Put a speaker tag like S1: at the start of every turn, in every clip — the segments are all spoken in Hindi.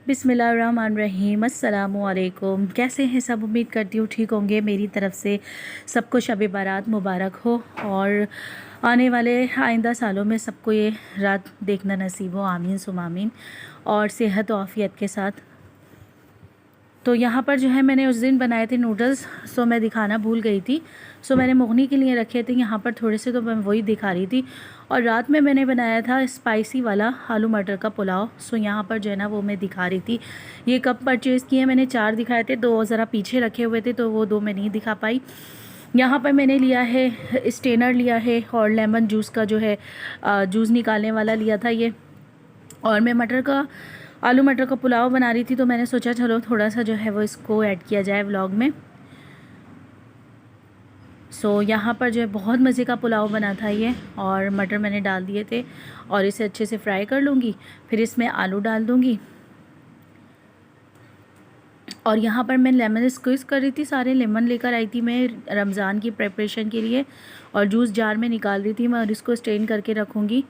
S1: बिस्मिल्लाहिर्रहमानिर्रहीम। अस्सलामुअलैकुम। कैसे हैं सब? उम्मीद करती हूँ ठीक होंगे। मेरी तरफ़ से सबको शब बारात मुबारक हो और आने वाले आइंदा सालों में सबको ये रात देखना नसीब हो। आमीन सुम आमीन। और सेहत और आफ़ियत के साथ। तो यहाँ पर जो है मैंने उस दिन बनाए थे नूडल्स, सो मैं दिखाना भूल गई थी। सो मैंने मुगनी के लिए रखे थे यहाँ पर थोड़े से, तो मैं वही दिखा रही थी। और रात में मैंने बनाया था स्पाइसी वाला आलू मटर का पुलाव। सो यहाँ पर जो है ना वो मैं दिखा रही थी। ये कप परचेज़ किए मैंने, 4 दिखाए थे, 2 ज़रा पीछे रखे हुए थे तो वो 2 मैं नहीं दिखा पाई। यहाँ पर मैंने लिया है स्ट्रेनर लिया है और लेमन जूस का जो है जूस निकालने वाला लिया था ये। और मैं आलू मटर का पुलाव बना रही थी, तो मैंने सोचा चलो थोड़ा सा जो है वो इसको ऐड किया जाए व्लॉग में। सो यहाँ पर जो है बहुत मज़े का पुलाव बना था ये। और मटर मैंने डाल दिए थे और इसे अच्छे से फ्राई कर लूँगी, फिर इसमें आलू डाल दूँगी। और यहाँ पर मैं लेमन स्क्वीज़ कर रही थी, सारे लेमन लेकर आई थी मैं रमज़ान की प्रिपरेशन के लिए। और जूस जार में निकाल रही थी मैं और इसको स्ट्रेन करके रखूँगी।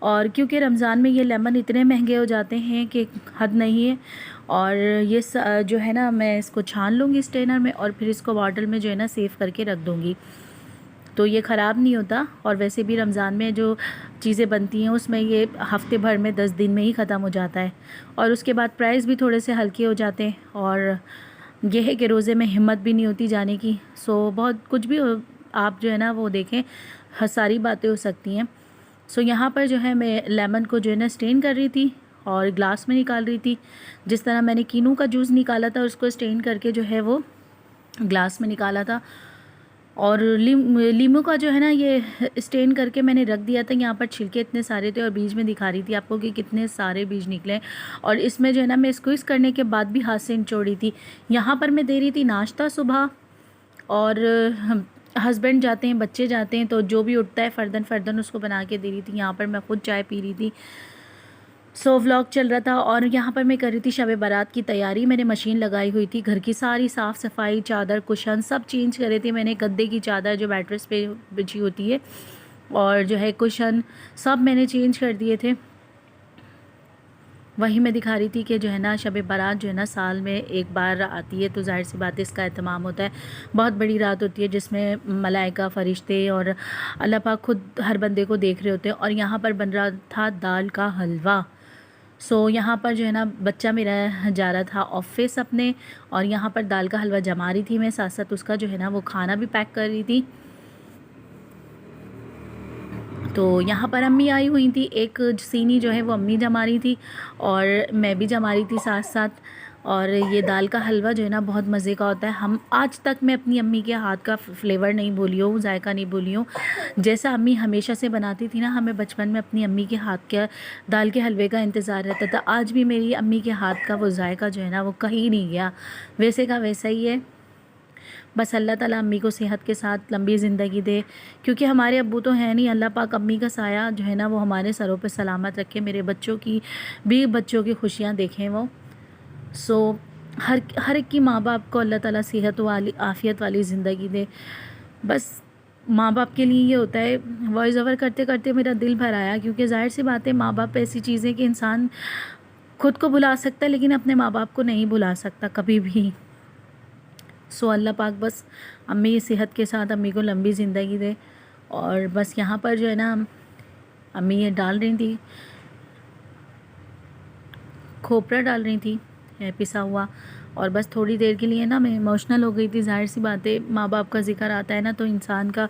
S1: और क्योंकि रमज़ान में ये लेमन इतने महंगे हो जाते हैं कि हद नहीं है। और ये जो है ना मैं इसको छान लूँगी स्ट्रेनर में और फिर इसको बॉटल में जो है ना सेव करके रख दूँगी, तो ये ख़राब नहीं होता। और वैसे भी रमज़ान में जो चीज़ें बनती हैं उसमें ये हफ़्ते भर में 10 दिन में ही ख़त्म हो जाता है। और उसके बाद प्राइस भी थोड़े से हल्के हो जाते हैं। और ये है कि रोज़े में हिम्मत भी नहीं होती जाने की। सो बहुत कुछ भी हो, आप जो है ना वो देखें, सारी बातें हो सकती हैं। सो यहाँ पर जो है मैं लेमन को जो है ना स्ट्रेन कर रही थी और ग्लास में निकाल रही थी। जिस तरह मैंने कीनू का जूस निकाला था उसको स्ट्रेन करके जो है वो ग्लास में निकाला था। और लीमू का जो है ना ये स्टेन करके मैंने रख दिया था। यहाँ पर छिलके इतने सारे थे और बीज में दिखा रही थी आपको कि कितने सारे बीज निकले। और इसमें जो है ना मैं स्क्वीज़ करने के बाद भी हाथ से निचोड़ी थी। यहाँ पर मैं दे रही थी नाश्ता सुबह, और हस्बैंड जाते हैं, बच्चे जाते हैं, तो जो भी उठता है फ़र्दन फ़र्दन उसको बना के दे रही थी। यहाँ पर मैं ख़ुद चाय पी रही थी। सो व्लॉग चल रहा था और यहाँ पर मैं कर रही थी शब बारात की तैयारी। मैंने मशीन लगाई हुई थी, घर की सारी साफ़ सफाई, चादर कुशन सब चेंज करे थे मैंने। गद्दे की चादर जो मैट्रेस पे बिछी होती है और जो है कुशन सब मैंने चेंज कर दिए थे। वही मैं दिखा रही थी कि जो है ना शब बारात जो है ना साल में एक बार आती है, तो ज़ाहिर सी बात है इसका एहतमाम होता है। बहुत बड़ी रात होती है जिसमें मलाइका फ़रिश्ते और अल्लाह पाक खुद हर बंदे को देख रहे होते हैं। और यहाँ पर बन रहा था दाल का हलवा। सो यहाँ पर जो है ना बच्चा मेरा जा रहा था ऑफिस अपने, और यहाँ पर दाल का हलवा जमा रही थी मैं, साथ साथ उसका जो है ना वो खाना भी पैक कर रही थी। तो यहाँ पर अम्मी आई हुई थी, एक सीनी जो है वो अम्मी जमा रही थी और मैं भी जमा रही थी साथ साथ। और ये दाल का हलवा जो है ना बहुत मज़े का होता है। हम आज तक मैं अपनी अम्मी के हाथ का फ्लेवर नहीं भूली हूँ, जायका नहीं भूली हूँ। जैसा अम्मी हमेशा से बनाती थी ना, हमें बचपन में अपनी अम्मी के हाथ के दाल के हलवे का इंतज़ार रहता था। आज भी मेरी अम्मी के हाथ का वो जायका जो है ना वो कहीं नहीं गया, वैसे का वैसा ही है। बस अल्लाह ताला अम्मी को सेहत के साथ लंबी ज़िंदगी दे, क्योंकि हमारे अब्बू तो हैं नहीं। अल्लाह पाक अम्मी का साया जो है ना वो हमारे सरों पे सलामत रखे, मेरे बच्चों की खुशियाँ देखें वो। सो हर एक की माँ बाप को अल्लाह ताला सेहत वाली आफ़ियत वाली ज़िंदगी दे। बस माँ बाप के लिए ये होता है। वॉइस ओवर करते करते मेरा दिल भर आया, क्योंकि ज़ाहिर सी बात है माँ बाप ऐसी चीज़ें कि इंसान खुद को भुला सकता है लेकिन अपने माँ बाप को नहीं भुला सकता कभी भी। सो अल्लाह पाक बस अम्मी की सेहत के साथ अम्मी को लंबी ज़िंदगी दे। और बस यहाँ पर जो है ना अम्मी ये डाल रही थी, खोपरा डाल रही थी पिसा हुआ। और बस थोड़ी देर के लिए ना मैं इमोशनल हो गई थी। ज़ाहिर सी बात है माँ बाप का ज़िक्र आता है ना तो इंसान का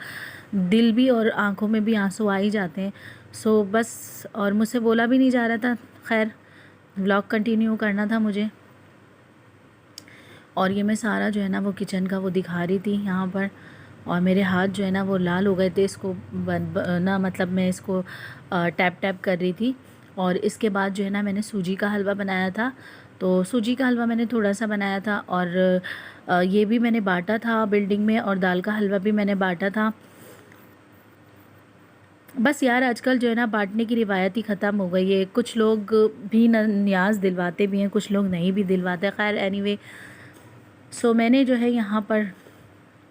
S1: दिल भी और आँखों में भी आंसू आ ही जाते हैं। सो बस, और मुझसे बोला भी नहीं जा रहा था। खैर व्लॉग कंटिन्यू करना था मुझे। और ये मैं सारा जो है ना वो किचन का वो दिखा रही थी यहाँ पर। और मेरे हाथ जो है ना वो लाल हो गए थे, इसको ना मतलब मैं इसको टैप टैप कर रही थी। और इसके बाद जो है ना मैंने सूजी का हलवा बनाया था। तो सूजी का हलवा मैंने थोड़ा सा बनाया था और ये भी मैंने बांटा था बिल्डिंग में, और दाल का हलवा भी मैंने बांटा था। बस यार आजकल जो है ना बांटने की रिवायत ही ख़त्म हो गई है। कुछ लोग भी न्याज़ दिलवाते भी हैं, कुछ लोग नहीं भी दिलवाते। खैर एनीवे, सो मैंने जो है यहाँ पर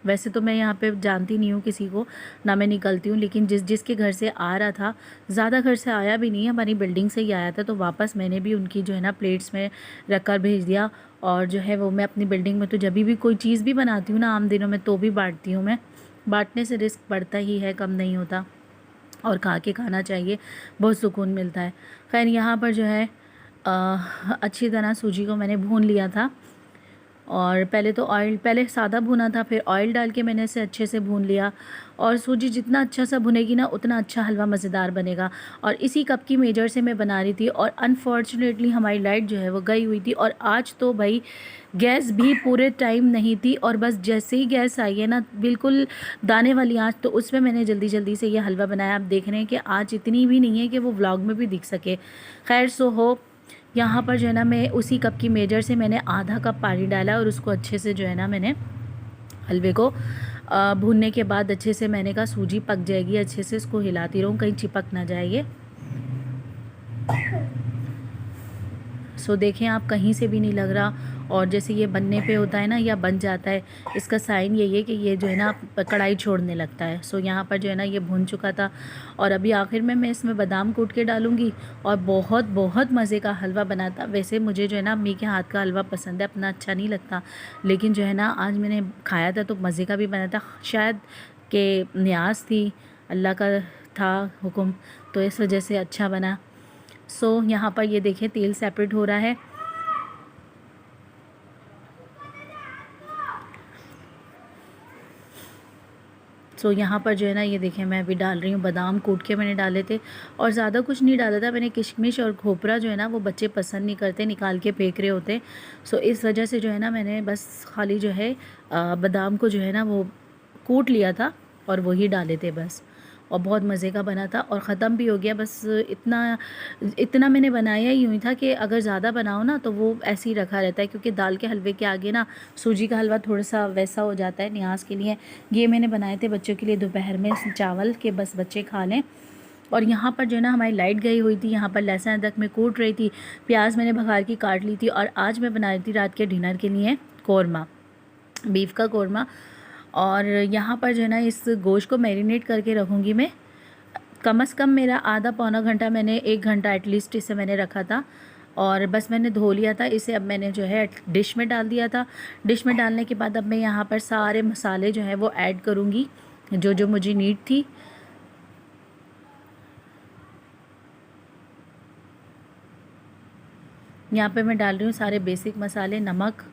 S1: वैसे तो मैं यहाँ पे जानती नहीं हूँ किसी को, ना मैं निकलती हूँ, लेकिन जिसके घर से आ रहा था, ज़्यादा घर से आया भी नहीं है, हमारी बिल्डिंग से ही आया था, तो वापस मैंने भी उनकी जो है ना प्लेट्स में रख कर भेज दिया। और जो है वो मैं अपनी बिल्डिंग में तो जब भी कोई चीज़ भी बनाती हूँ ना आम दिनों में, तो भी बांटती हूँ मैं। बांटने से रिस्क बढ़ता ही है, कम नहीं होता, और खा के खाना चाहिए, बहुत सुकून मिलता है। खैर यहाँ पर जो है अच्छी तरह सूजी को मैंने भून लिया था, और पहले सादा भुना था, फिर ऑयल डाल के मैंने इसे अच्छे से भून लिया। और सूजी जितना अच्छा सा भुनेगी ना, उतना अच्छा हलवा मज़ेदार बनेगा। और इसी कप की मेजर से मैं बना रही थी, और अनफॉर्चुनेटली हमारी लाइट जो है वो गई हुई थी, और आज तो भाई गैस भी पूरे टाइम नहीं थी, और बस जैसे ही गैस आई है ना, बिल्कुल दाने वाली आँच, तो उसमें मैंने जल्दी जल्दी से ये हलवा बनाया। आप देख रहे हैं कि आँच इतनी भी नहीं है कि वो व्लॉग में भी दिख सके। खैर सो हो, यहाँ पर जो है ना मैं उसी कप की मेजर से मैंने आधा कप पानी डाला, और उसको अच्छे से जो है ना मैंने हलवे को भूनने के बाद अच्छे से मैंने कहा सूजी पक जाएगी, अच्छे से इसको हिलाती रहूँ कहीं चिपक ना जाए ये। सो देखें आप, कहीं से भी नहीं लग रहा, और जैसे ये बनने पे होता है ना या बन जाता है, इसका साइन यही है कि ये जो है ना कढ़ाई छोड़ने लगता है। सो यहाँ पर जो है ना ये भुन चुका था, और अभी आखिर में मैं इसमें बादाम कूट के डालूँगी, और बहुत बहुत मज़े का हलवा बनाता। वैसे मुझे जो है ना अम्मी के हाथ का हलवा पसंद है, अपना अच्छा नहीं लगता, लेकिन जो है ना आज मैंने खाया था तो मज़े का भी बना था। शायद कि न्याज थी, अल्लाह का था हुक्म, तो इस वजह से अच्छा बना। सो यहाँ पर ये देखें तेल सेपरेट हो रहा है। सो यहाँ पर जो है ना ये देखें मैं अभी डाल रही हूँ बादाम, कूट के मैंने डाले थे, और ज़्यादा कुछ नहीं डाला था मैंने। किशमिश और खोपरा जो है ना वो बच्चे पसंद नहीं करते, निकाल के फेंक रहे होते। सो इस वजह से जो है ना मैंने बस खाली जो है बादाम को जो है ना वो कूट लिया था, और वही डाले थे बस। और बहुत मज़े का बना था, और ख़त्म भी हो गया। बस इतना इतना मैंने बनाया ही यूँ था कि अगर ज़्यादा बनाओ ना तो वो ऐसे ही रखा रहता है, क्योंकि दाल के हलवे के आगे ना सूजी का हलवा थोड़ा सा वैसा हो जाता है न्याज के लिए। ये मैंने बनाए थे बच्चों के लिए दोपहर में चावल के, बस बच्चे खा लें। और यहाँ पर जो है ना हमारी लाइट गई हुई थी, यहाँ पर लहसुन अदरक में कूट रही थी, प्याज मैंने भगार की काट ली थी, और आज मैं बना रही थी रात के डिनर के लिए कौरमा, बीफ का कौरमा। और यहाँ पर जो है ना इस गोश्त को मैरिनेट करके रखूँगी मैं, कम से कम मेरा आधा पौना घंटा, मैंने 1 घंटा एटलीस्ट इसे मैंने रखा था। और बस मैंने धो लिया था इसे, अब मैंने जो है डिश में डाल दिया था। डिश में डालने के बाद अब मैं यहाँ पर सारे मसाले जो हैं वो ऐड करूँगी, जो जो मुझे नीड थी। यहाँ पे मैं डाल रही हूँ सारे बेसिक मसाले, नमक,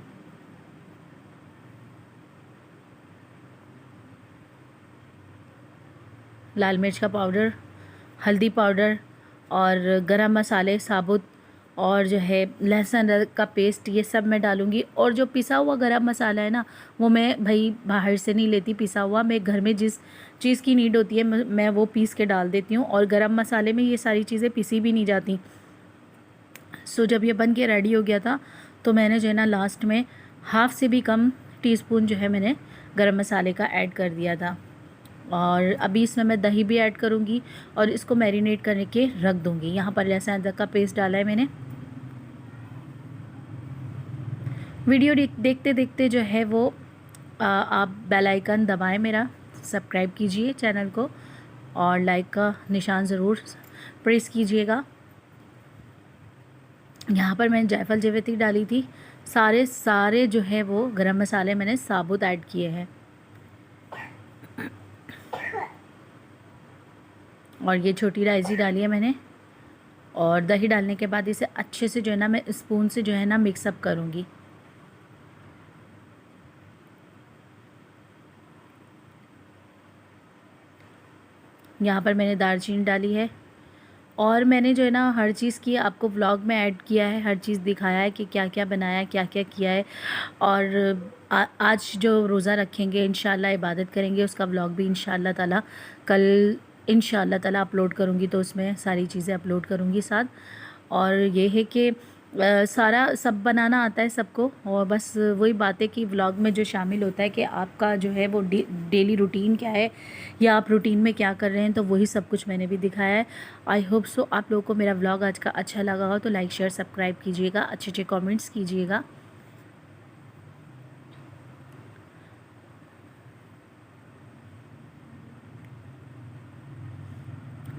S1: लाल मिर्च का पाउडर, हल्दी पाउडर, और गरम मसाले साबुत, और जो है लहसुन अदरक का पेस्ट, ये सब मैं डालूँगी। और जो पिसा हुआ गरम मसाला है ना, वो मैं भाई बाहर से नहीं लेती पिसा हुआ, मैं घर में जिस चीज़ की नीड होती है मैं वो पीस के डाल देती हूँ। और गरम मसाले में ये सारी चीज़ें पिसी भी नहीं जाती। सो जब ये बन के रेडी हो गया था, तो मैंने जो है ना लास्ट में हाफ़ से भी कम टीस्पून जो है मैंने गरम मसाले का ऐड कर दिया था। और अभी इसमें मैं दही भी ऐड करूँगी, और इसको मैरिनेट करने के रख दूँगी। यहाँ पर लहसुन अदरक का पेस्ट डाला है मैंने। वीडियो देखते देखते जो है वो आप बेल आइकन दबाएं, मेरा सब्सक्राइब कीजिए चैनल को, और लाइक का निशान ज़रूर प्रेस कीजिएगा। यहाँ पर मैंने जायफल जावित्री डाली थी। सारे जो है वो गरम मसाले मैंने साबुत ऐड किए हैं, और ये छोटी इलायची डाली है मैंने। और दही डालने के बाद इसे अच्छे से जो है ना मैं स्पून से जो है ना मिक्सअप करूँगी। यहाँ पर मैंने दालचीनी डाली है, और मैंने जो है ना हर चीज़ की आपको व्लॉग में ऐड किया है, हर चीज़ दिखाया है कि क्या क्या बनाया, क्या क्या किया है। और आज जो रोज़ा रखेंगे, इंशाल्लाह इबादत करेंगे, उसका व्लॉग भी इंशाल्लाह ताला कल इंशाल्लाह ताला अपलोड करूँगी, तो उसमें सारी चीज़ें अपलोड करूँगी साथ। और ये है कि सारा सब बनाना आता है सबको, और बस वही बात है कि व्लॉग में जो शामिल होता है कि आपका जो है वो डेली रूटीन क्या है, या आप रूटीन में क्या कर रहे हैं, तो वही सब कुछ मैंने भी दिखाया है। आई होप सो आप लोगों को मेरा व्लॉग आज का अच्छा लगा हो, तो लाइक शेयर सब्सक्राइब कीजिएगा, अच्छे अच्छे कमेंट्स कीजिएगा।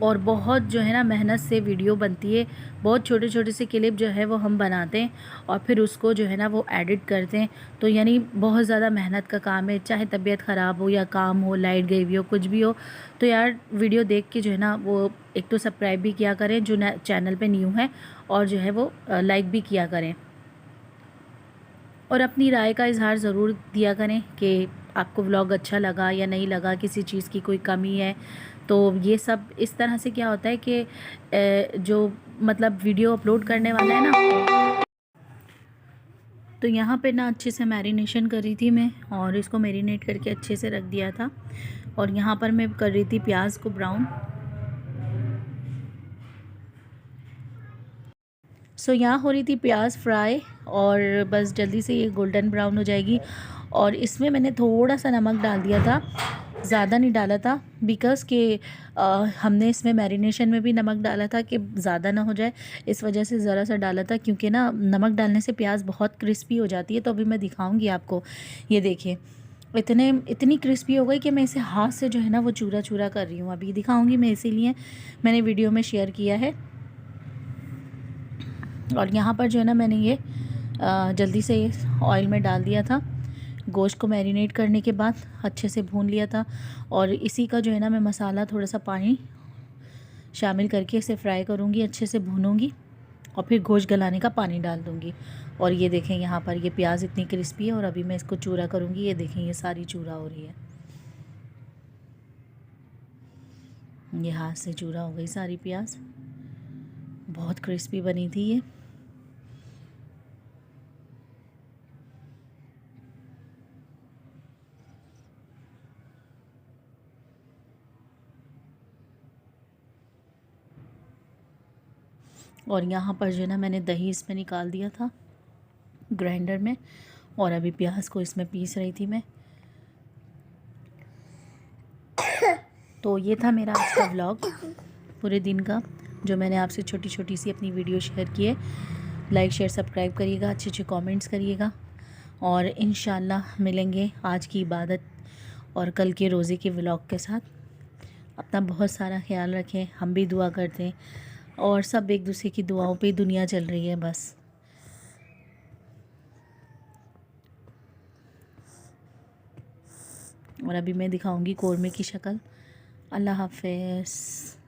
S1: और बहुत जो है ना मेहनत से वीडियो बनती है। बहुत छोटे छोटे से क्लिप जो है वो हम बनाते हैं और फिर उसको जो है ना वो एडिट करते हैं। तो यानी बहुत ज़्यादा मेहनत का काम है, चाहे तबीयत ख़राब हो या काम हो, लाइट गई हुई हो, कुछ भी हो। तो यार वीडियो देख के जो है ना वो एक तो सब्सक्राइब भी किया करें जो चैनल पे न्यू है, और जो है वो लाइक भी किया करें, और अपनी राय का इजहार ज़रूर दिया करें कि आपको व्लॉग अच्छा लगा या नहीं लगा, किसी चीज़ की कोई कमी है। तो ये सब इस तरह से क्या होता है कि जो मतलब वीडियो अपलोड करने वाला है ना, तो यहाँ पे ना अच्छे से मैरिनेशन कर रही थी मैं, और इसको मैरिनेट करके अच्छे से रख दिया था। और यहाँ पर मैं कर रही थी प्याज को ब्राउन। सो यहाँ हो रही थी प्याज फ्राई, और बस जल्दी से ये गोल्डन ब्राउन हो जाएगी। और इसमें मैंने थोड़ा सा नमक डाल दिया था, ज़्यादा नहीं डाला था, बिकॉज़ कि हमने इसमें मैरिनेशन में भी नमक डाला था कि ज़्यादा ना हो जाए, इस वजह से ज़रा सा डाला था। क्योंकि ना नमक डालने से प्याज बहुत क्रिस्पी हो जाती है। तो अभी मैं दिखाऊंगी आपको, ये देखिए इतनी क्रिस्पी हो गई कि मैं इसे हाथ से जो है ना वो चूरा चूरा कर रही हूँ। अभी दिखाऊंगी मैं, इसीलिए मैंने वीडियो में शेयर किया है। और यहाँ पर जो है ना मैंने ये जल्दी से ऑयल में डाल दिया था। गोश्त को मैरिनेट करने के बाद अच्छे से भून लिया था, और इसी का जो है ना मैं मसाला थोड़ा सा पानी शामिल करके इसे फ्राई करूँगी, अच्छे से भूनूँगी, और फिर गोश्त गलाने का पानी डाल दूँगी। और ये देखें यहाँ पर ये प्याज इतनी क्रिस्पी है, और अभी मैं इसको चूरा करूँगी। ये देखें ये सारी चूरा हो रही है, ये हाथ से चूरा हो गई सारी प्याज। बहुत क्रिस्पी बनी थी ये। और यहाँ पर जो है ना मैंने दही इसमें निकाल दिया था ग्राइंडर में, और अभी प्याज को इसमें पीस रही थी मैं। तो ये था मेरा आज का व्लॉग पूरे दिन का, जो मैंने आपसे छोटी छोटी सी अपनी वीडियो शेयर की है। लाइक शेयर सब्सक्राइब करिएगा, अच्छे अच्छे कमेंट्स करिएगा, और इंशाल्लाह मिलेंगे आज की इबादत और कल के रोज़े के व्लॉग के साथ। अपना बहुत सारा ख्याल रखें, हम भी दुआ करते हैं, और सब एक दूसरे की दुआओं पे दुनिया चल रही है बस। और अभी मैं दिखाऊंगी कौरमे की शक्ल। अल्लाह हाफ़िज़।